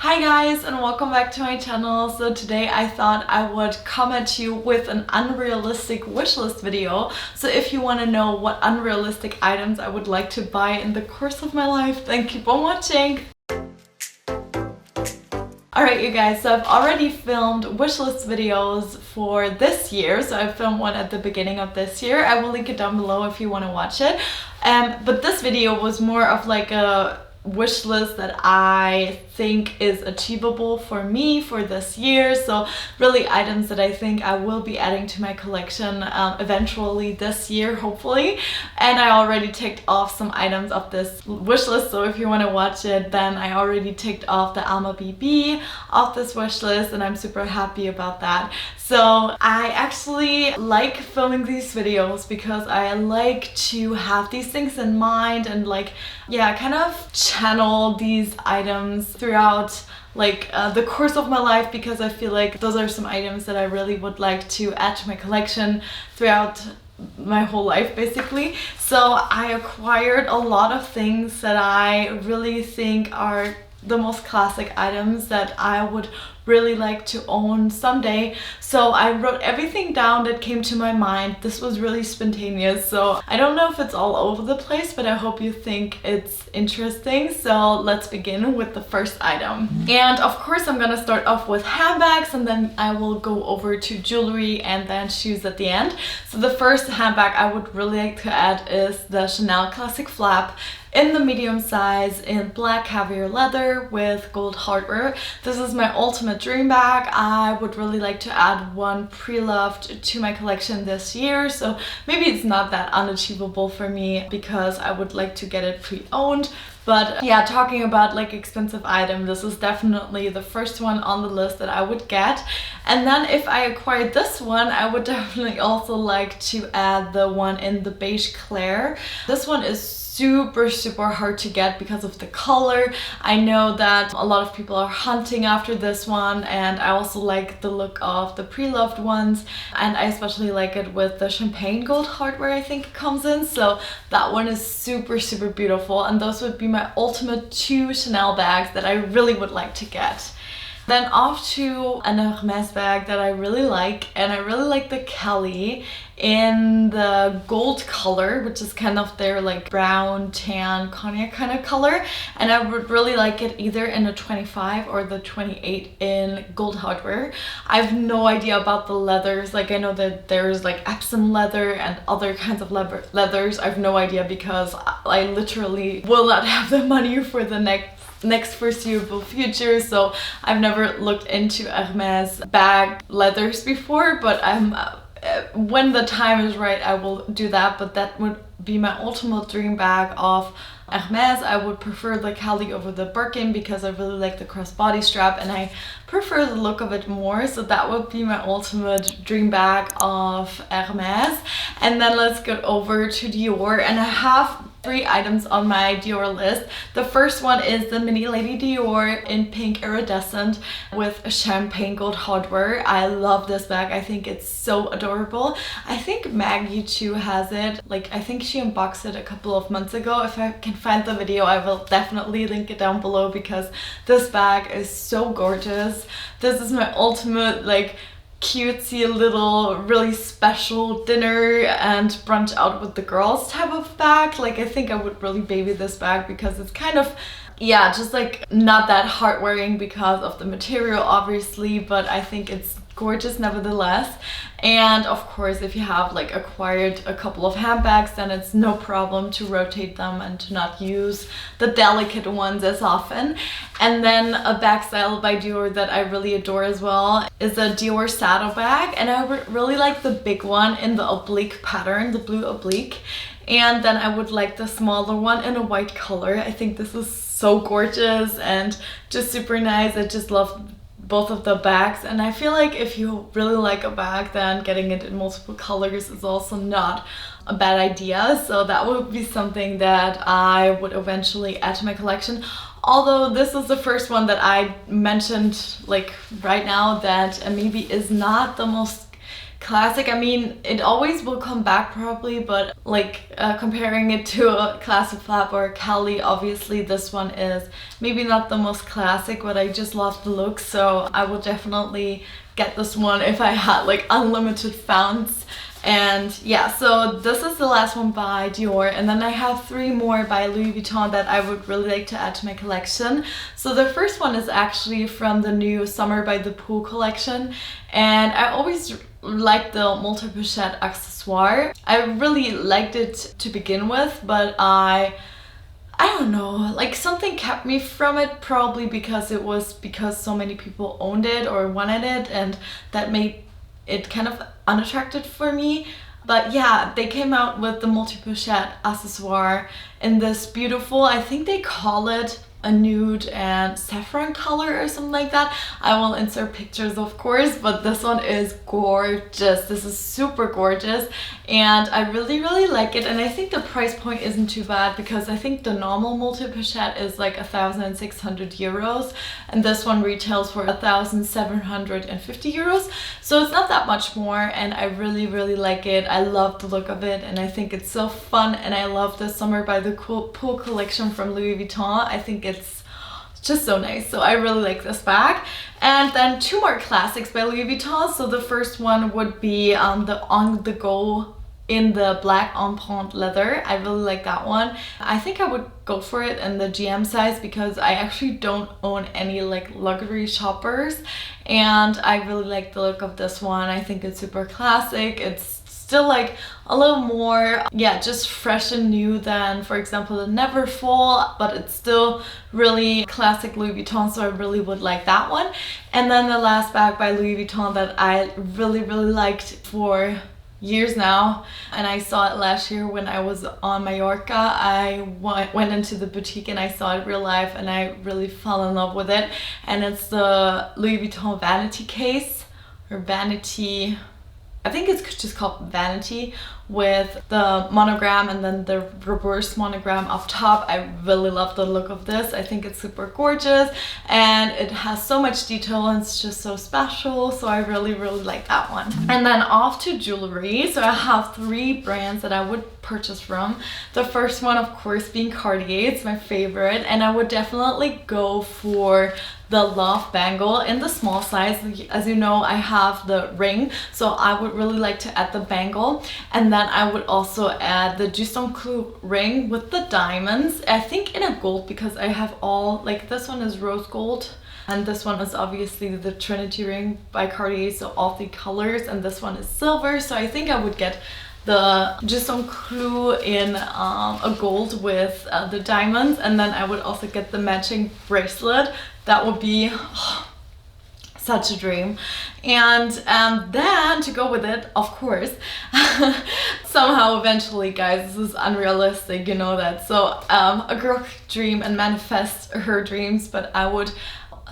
Hi guys, and welcome back to my channel. So today I thought I would come at you with an unrealistic wishlist video. So if you want to know what unrealistic items I would like to buy in the course of my life, then keep on watching. Alright you guys, so I've already filmed wishlist videos for this year. So I filmed one at the beginning of this year. I will link it down below if you want to watch it. But this video was more of like a wish list that I think is achievable for me for this year. So really items that I think I will be adding to my collection eventually this year, hopefully. And I already ticked off some items of this wish list. So if you want to watch it, then I already ticked off the Alma BB off this wish list, and I'm super happy about that. So I actually like filming these videos because I like to have these things in mind and kind of channel these items throughout the course of my life, because I feel like those are some items that I really would like to add to my collection throughout my whole life basically. So I acquired a lot of things that I really think are the most classic items that I would really like to own someday. So I wrote everything down that came to my mind. This was really spontaneous, so I don't know if it's all over the place, but I hope you think it's interesting. So let's begin with the first item. And of course I'm gonna start off with handbags, and then I will go over to jewelry and then shoes at the end. So the first handbag I would really like to add is the Chanel Classic Flap in the medium size in black caviar leather with gold hardware. This is my ultimate dream bag. I would really like to add one pre-loved to my collection this year, so maybe it's not that unachievable for me because I would like to get it pre-owned. But yeah, talking about expensive item, this is definitely the first one on the list that I would get. And then if I acquired this one, I would definitely also like to add the one in the beige clair. This one is super hard to get because of the color. I know that a lot of people are hunting after this one, and I also like the look of the pre-loved ones, and I especially like it with the champagne gold hardware I think it comes in. So that one is super beautiful, and those would be my ultimate two Chanel bags that I really would like to get. Then off to an Hermes bag that I really like, and I really like the Kelly in the gold color, which is kind of their brown tan cognac kind of color, and I would really like it either in the 25 or the 28 in gold hardware. I have no idea about the leathers. I know that there's Epsom leather and other kinds of leathers. I have no idea because I literally will not have the money for the next foreseeable future, so I've never looked into Hermes bag leathers before, but when the time is right I will do that. But that would be my ultimate dream bag of Hermes. I would prefer the Kelly over the Birkin because I really like the crossbody strap and I prefer the look of it more. So that would be my ultimate dream bag of Hermes. And then let's go over to Dior, and I have 3 items on my Dior list. The first one is the Mini Lady Dior in pink iridescent with champagne gold hardware. I love this bag. I think it's so adorable. I think Maggie too has it. I think she unboxed it a couple of months ago. If I can find the video, I will definitely link it down below because this bag is so gorgeous. This is my ultimate cutesy little really special dinner and brunch out with the girls type of bag. I think I would really baby this bag because it's kind of just not that heart wearing because of the material obviously, but I think it's gorgeous nevertheless. And of course if you have acquired a couple of handbags, then it's no problem to rotate them and to not use the delicate ones as often. And then a bag style by Dior that I really adore as well is a Dior saddle bag, and I would really like the big one in the oblique pattern, the blue oblique, and then I would like the smaller one in a white color. I think this is so gorgeous and just super nice. I just love both of the bags, and I feel like if you really like a bag, then getting it in multiple colors is also not a bad idea. So that would be something that I would eventually add to my collection. Although this is the first one that I mentioned right now that maybe is not the most classic. I mean, it always will come back probably, but like comparing it to a classic flap or a Cali, obviously this one is maybe not the most classic, but I just love the look, so I would definitely get this one if I had like unlimited funds. And yeah, so this is the last one by Dior, and then I have 3 more by Louis Vuitton that I would really like to add to my collection. So the first one is actually from the new Summer by the Pool collection, and I always liked the multi-pochette accessoire. I really liked it to begin with, but I don't know, like something kept me from it, probably because so many people owned it or wanted it, and that made it kind of unattractive for me. But yeah, they came out with the multi-pochette accessoire in this beautiful, I think they call it a nude and saffron color or something like that. I will insert pictures, of course, but this one is gorgeous. This is super gorgeous, and I really like it. And I think the price point isn't too bad, because I think the normal multi-pochette is like 1,600 euros, and this one retails for 1,750 euros. So it's not that much more, and I really like it. I love the look of it, and I think it's so fun, and I love the Summer by the Pool collection from Louis Vuitton. I think it's just so nice, so I really like this bag. And then 2 more classics by Louis Vuitton. So the first one would be the On The Go in the black empreinte leather. I really like that one. I think I would go for it in the GM size, because I actually don't own any like luxury shoppers, and I really like the look of this one. I think it's super classic. It's still like a little more, yeah, just fresh and new than, for example, the Neverfull, but it's still really classic Louis Vuitton, so I really would like that one. And then the last bag by Louis Vuitton that I really liked for years now, and I saw it last year when I was on Mallorca. I went into the boutique and I saw it real life, and I really fell in love with it. And it's the Louis Vuitton Vanity case, or Vanity, I think it's just called Vanity, with the monogram and then the reverse monogram up top. I really love the look of this. I think it's super gorgeous, and it has so much detail, and it's just so special, so I really like that one. And then off to jewelry. So I have 3 brands that I would purchase from. The first one, of course, being Cartier. It's my favorite, and I would definitely go for the Love bangle in the small size. As you know, I have the ring, so I would really like to add the bangle. And then I would also add the diesem ring with the diamonds, I think in a gold, because I have all, like this one is rose gold, and this one is obviously the Trinity ring by Cartier, so all 3 colors, and this one is silver. So I think I would get the diesem in a gold with the diamonds, and then I would also get the matching bracelet. That would be such a dream. And then to go with it, of course, somehow eventually, guys, this is unrealistic, you know that. So a girl could dream and manifest her dreams, but I would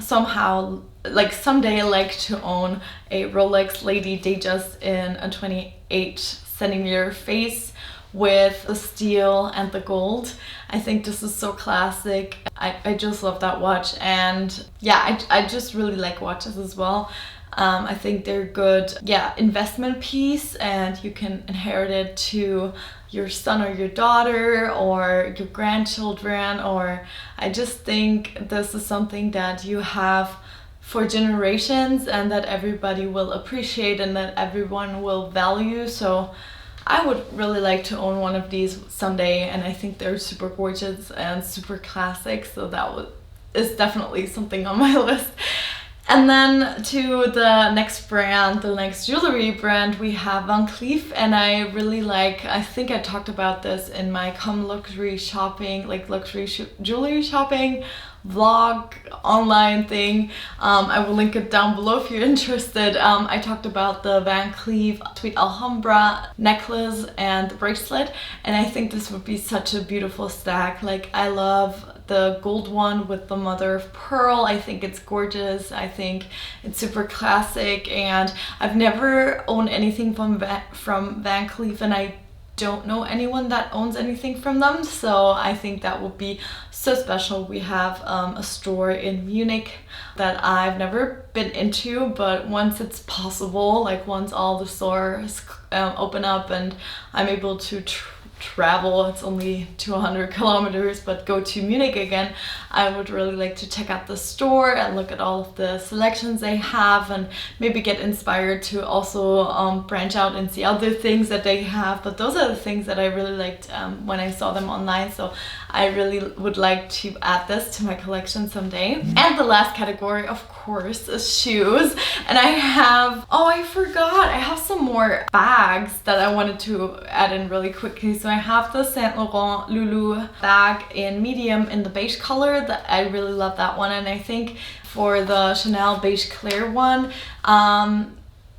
somehow, like someday, like to own a Rolex Lady Datejust in a 28 centimeter face with the steel and the gold. I think this is so classic. I just love that watch, and yeah, I just really like watches as well. I think they're good, yeah, investment piece, and you can inherit it to your son or your daughter or your grandchildren, or I just think this is something that you have for generations, and that everybody will appreciate, and that everyone will value. So I would really like to own one of these someday, and I think they're super gorgeous and super classic, so that is definitely something on my list. And then to the next brand, the next jewelry brand, we have Van Cleef, and I really like, I think I talked about this in my Come Luxury Shopping, like luxury jewelry shopping vlog online thing. I will link it down below if you're interested. I talked about the Van Cleef Sweet Alhambra necklace and the bracelet, and I think this would be such a beautiful stack. Like, I love the gold one with the mother of pearl. I think it's gorgeous. I think it's super classic, and I've never owned anything from Van Cleef, and I don't know anyone that owns anything from them, so I think that would be so special. We have a store in Munich that I've never been into, but once it's possible, like once all the stores open up and I'm able to travel, it's only 200 kilometers, but go to Munich again, I would really like to check out the store and look at all of the selections they have and maybe get inspired to also branch out and see other things that they have. But those are the things that I really liked when I saw them online, so I really would like to add this to my collection someday. And the last category, of course, is shoes. And I have, oh, I forgot, I have some more bags that I wanted to add in really quickly. So I have the Saint Laurent Lulu bag in medium in the beige color. That I really love that one, and I think for the Chanel beige clear one,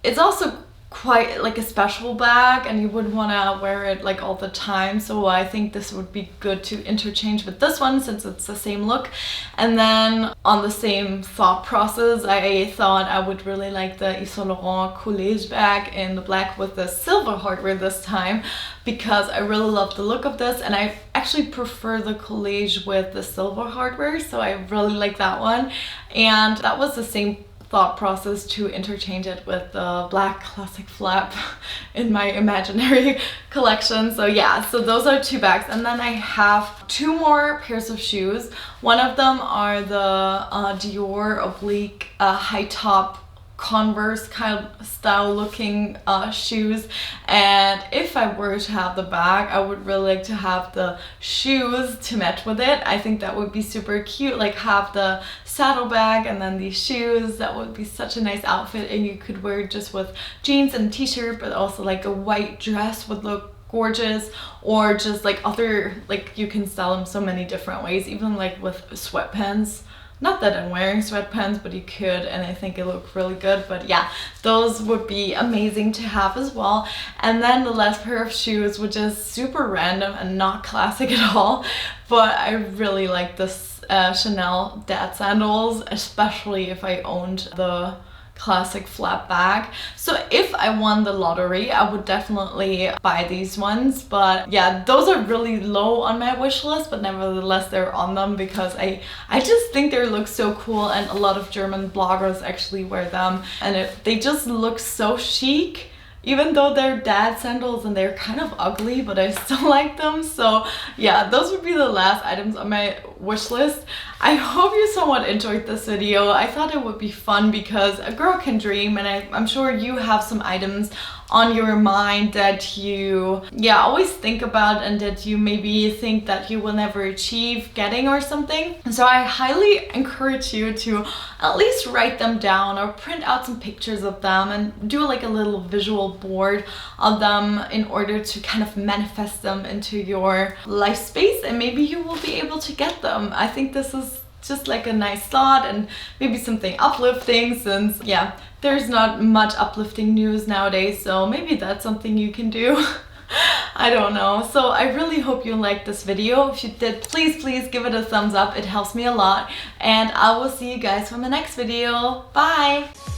it's also quite like a special bag and you wouldn't want to wear it like all the time, so I think this would be good to interchange with this one since it's the same look. And then on the same thought process, I thought I would really like the Yves Saint Laurent Collège bag in the black with the silver hardware this time, because I really love the look of this, and I actually prefer the Collège with the silver hardware, so I really like that one. And that was the same thought process to interchange it with the black classic flap in my imaginary collection. So yeah, so those are two bags. And then I have two more pairs of shoes. One of them are the Dior oblique high top Converse kind of style looking shoes, and if I were to have the bag, I would really like to have the shoes to match with it. I think that would be super cute, like have the saddlebag and then these shoes. That would be such a nice outfit, and you could wear it just with jeans and t-shirt, but also like a white dress would look gorgeous, or just like other, like you can style them so many different ways, even like with sweatpants. Not that I'm wearing sweatpants, but you could, and I think it looked really good. But yeah, those would be amazing to have as well. And then the last pair of shoes, which is super random and not classic at all, but I really like this Chanel dad sandals, especially if I owned the classic flap bag. So if I won the lottery, I would definitely buy these ones. But yeah, those are really low on my wish list, but nevertheless they're on them because I just think they look so cool, and a lot of German bloggers actually wear them, and they just look so chic. Even though they're dad sandals and they're kind of ugly, but I still like them. So yeah, those would be the last items on my wish list. I hope you somewhat enjoyed this video. I thought it would be fun because a girl can dream, and I'm sure you have some items on your mind that you always think about and that you maybe think that you will never achieve getting or something. So I highly encourage you to at least write them down or print out some pictures of them and do like a little visual board of them in order to kind of manifest them into your life space, and maybe you will be able to get them. I think this is just like a nice thought and maybe something uplifting, since yeah, there's not much uplifting news nowadays, so maybe that's something you can do. I don't know. So I really hope you liked this video. If you did, please give it a thumbs up. It helps me a lot, and I will see you guys from the next video. Bye!